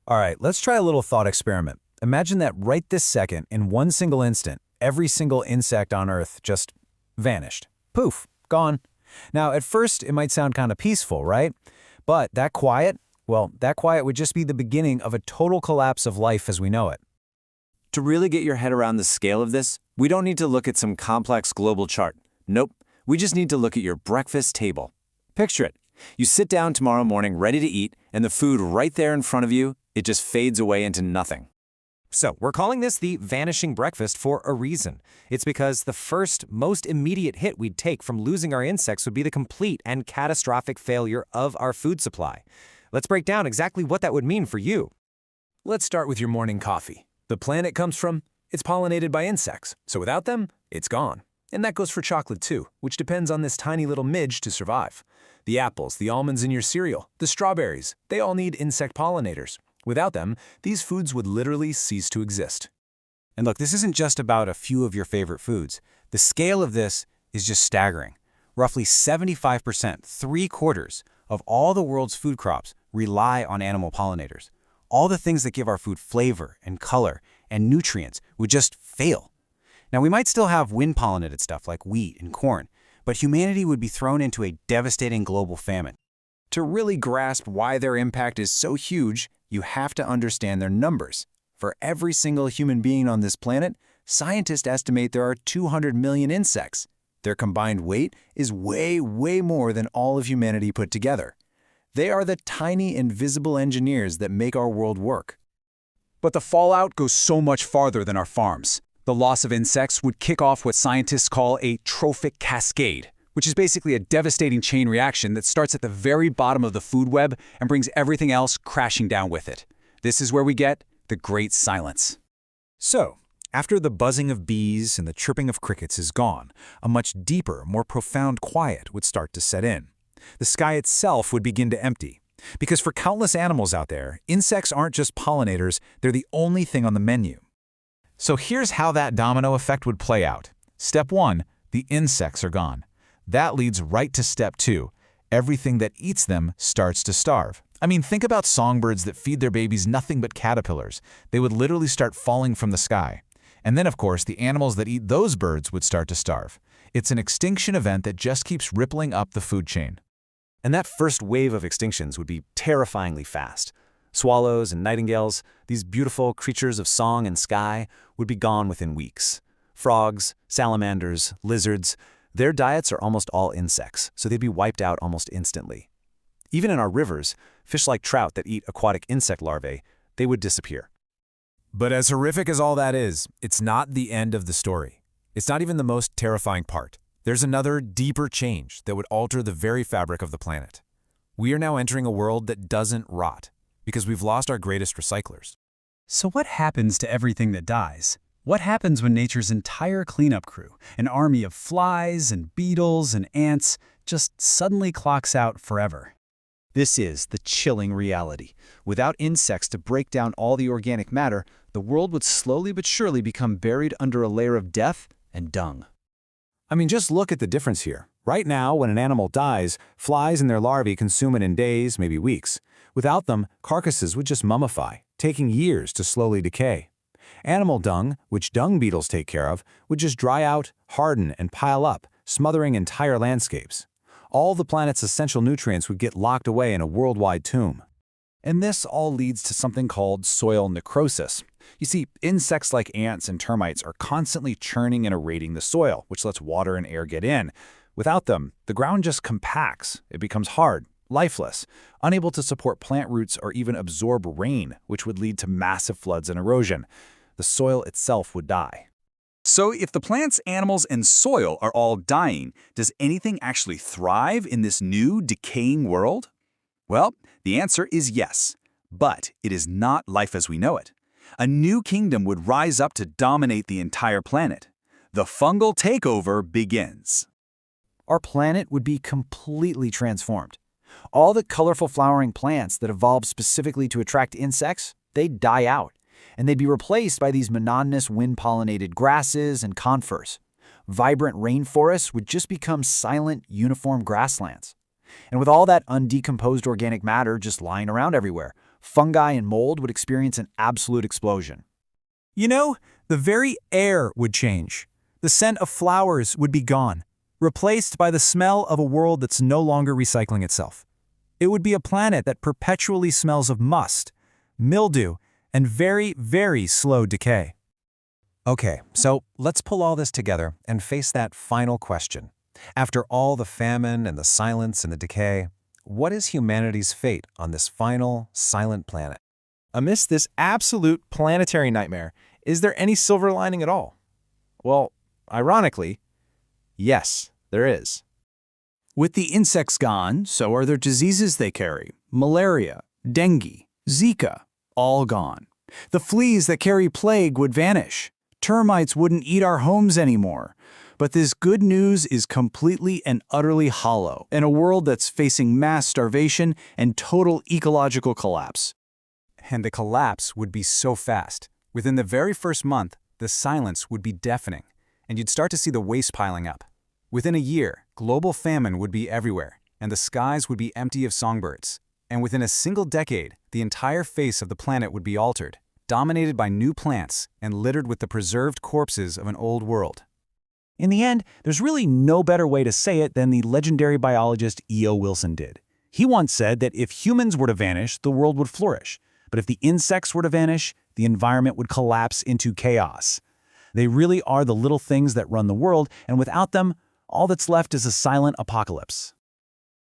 All right, let's try a little thought experiment. Imagine that right this second, in one single instant, every single insect on Earth just vanished. Poof, gone. Now, at first, it might sound kind of peaceful, right? But that quiet, well, that quiet would just be the beginning of a total collapse of life as we know it. To really get your head around the scale of this, we don't need to look at some complex global chart. Nope, we just need to look at your breakfast table. Picture it. You sit down tomorrow morning ready to eat, and the food right there in front of you, it just fades away into nothing. So, we're calling this the vanishing breakfast for a reason. It's because the first, most immediate hit we'd take from losing our insects would be the complete and catastrophic failure of our food supply. Let's break down exactly what that would mean for you. Let's start with your morning coffee. The plant it comes from, it's pollinated by insects, so without them, it's gone. And that goes for chocolate too, which depends on this tiny little midge to survive. The apples, the almonds in your cereal, the strawberries, they all need insect pollinators. Without them, these foods would literally cease to exist. And look, this isn't just about a few of your favorite foods. The scale of this is just staggering. Roughly 75%, 3/4 of all the world's food crops rely on animal pollinators. All the things that give our food flavor and color and nutrients would just fail. Now, we might still have wind-pollinated stuff like wheat and corn, but humanity would be thrown into a devastating global famine. To really grasp why their impact is so huge, you have to understand their numbers. For every single human being on this planet, scientists estimate there are 200 million insects. Their combined weight is way, way more than all of humanity put together. They are the tiny invisible engineers that make our world work. But the fallout goes so much farther than our farms. The loss of insects would kick off what scientists call a trophic cascade, which is basically a devastating chain reaction that starts at the very bottom of the food web and brings everything else crashing down with it. This is where we get the Great Silence. So, after the buzzing of bees and the chirping of crickets is gone, a much deeper, more profound quiet would start to set in. The sky itself would begin to empty. Because for countless animals out there, insects aren't just pollinators, they're the only thing on the menu. So here's how that domino effect would play out. Step 1, the insects are gone. That leads right to step 2. Everything that eats them starts to starve. I mean, think about songbirds that feed their babies nothing but caterpillars. They would literally start falling from the sky. And then, of course, the animals that eat those birds would start to starve. It's an extinction event that just keeps rippling up the food chain. And that first wave of extinctions would be terrifyingly fast. Swallows and nightingales, these beautiful creatures of song and sky, would be gone within weeks. Frogs, salamanders, lizards, their diets are almost all insects, so they'd be wiped out almost instantly. Even in our rivers, fish like trout that eat aquatic insect larvae, they would disappear. But as horrific as all that is, it's not the end of the story. It's not even the most terrifying part. There's another, deeper change that would alter the very fabric of the planet. We are now entering a world that doesn't rot, because we've lost our greatest recyclers. So what happens to everything that dies? What happens when nature's entire cleanup crew, an army of flies and beetles and ants, just suddenly clocks out forever? This is the chilling reality. Without insects to break down all the organic matter, the world would slowly but surely become buried under a layer of death and dung. I mean, just look at the difference here. Right now, when an animal dies, flies and their larvae consume it in days, maybe weeks. Without them, carcasses would just mummify, taking years to slowly decay. Animal dung, which dung beetles take care of, would just dry out, harden, and pile up, smothering entire landscapes. All the planet's essential nutrients would get locked away in a worldwide tomb. And this all leads to something called soil necrosis. You see, insects like ants and termites are constantly churning and aerating the soil, which lets water and air get in. Without them, the ground just compacts. It becomes hard, lifeless, unable to support plant roots or even absorb rain, which would lead to massive floods and erosion. The soil itself would die. So if the plants, animals, and soil are all dying, does anything actually thrive in this new, decaying world? Well, the answer is yes, but it is not life as we know it. A new kingdom would rise up to dominate the entire planet. The fungal takeover begins. Our planet would be completely transformed. All the colorful flowering plants that evolved specifically to attract insects, they'd die out, and they'd be replaced by these monotonous wind-pollinated grasses and conifers. Vibrant rainforests would just become silent, uniform grasslands. And with all that undecomposed organic matter just lying around everywhere, Fungi and mold would experience an absolute explosion. You know, the very air would change. The scent of flowers would be gone, replaced by the smell of a world that's no longer recycling itself. It would be a planet that perpetually smells of must, mildew, and very, very slow decay. Okay, so let's pull all this together and face that final question. After all the famine and the silence and the decay, what is humanity's fate on this final, silent planet? Amidst this absolute planetary nightmare, is there any silver lining at all? Well, ironically, yes, there is. With the insects gone, so are their diseases they carry. Malaria, dengue, Zika, all gone. The fleas that carry plague would vanish. Termites wouldn't eat our homes anymore. But this good news is completely and utterly hollow in a world that's facing mass starvation and total ecological collapse. And the collapse would be so fast. Within the very first month, the silence would be deafening, and you'd start to see the waste piling up. Within a year, global famine would be everywhere, and the skies would be empty of songbirds. And within a single decade, the entire face of the planet would be altered, dominated by new plants and littered with the preserved corpses of an old world. In the end, there's really no better way to say it than the legendary biologist E.O. Wilson did. He once said that if humans were to vanish, the world would flourish. But if the insects were to vanish, the environment would collapse into chaos. They really are the little things that run the world, and without them, all that's left is a silent apocalypse.